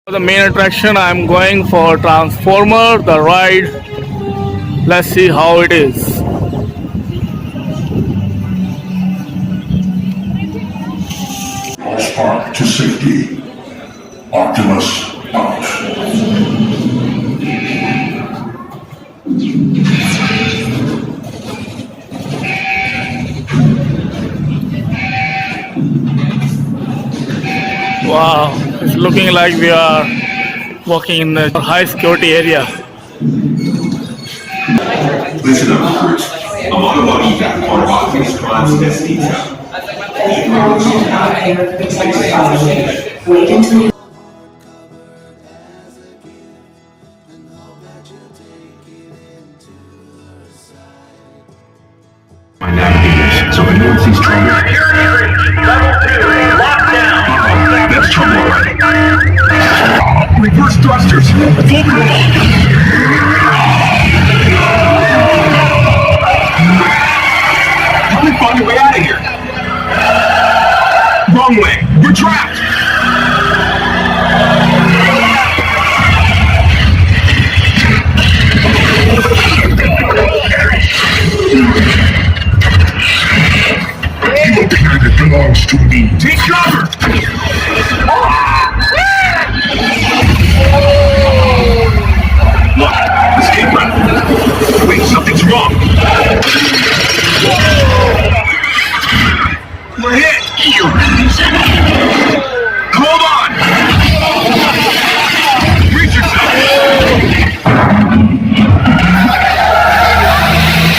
The main attraction, I'm going for Transformer, the ride. Let's see how it is. AllSpark to safety. Optimus out. Wow, it's looking like we are walking in a high security area. Listen up, recruits. I'm Autobot evac on Decepticons test detail. Wait until you My navigators, so I know it's these trouble. That's trouble already. Reverse thrusters. Full throttle. Help me find a way out of here. Wrong way. We're trapped. You planet belongs to me. Take cover. Look, escape route. Wait, something's wrong. We're hit. Hold on. Brace yourself.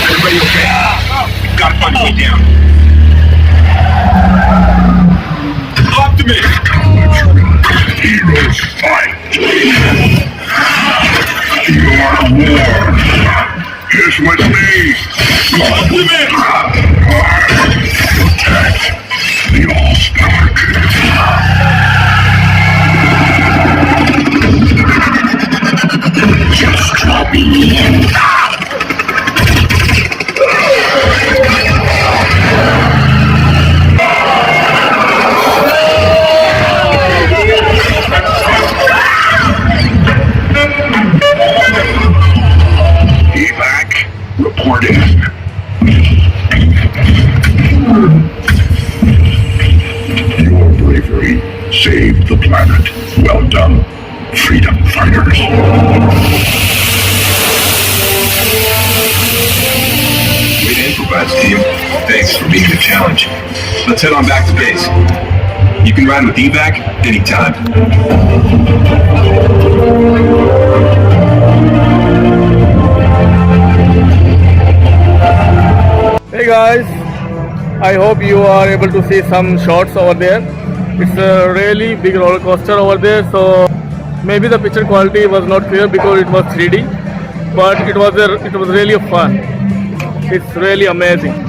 Everybody okay? Gotta find a way down. Optimus. Heroes fight. You are war. Is with me. Optimus. Protect the AllSpark. Just dropping in. Evac reporting. Your bravery saved the planet. Well done, freedom fighters. Great improvise, team. Thanks for being the challenge. Let's head on back to base. You can ride with evac anytime. Hey guys, I hope you are able to see some shots over there. It's a really big roller coaster over there, so maybe the picture quality was not clear because it was 3D, but it was really fun. It's really amazing.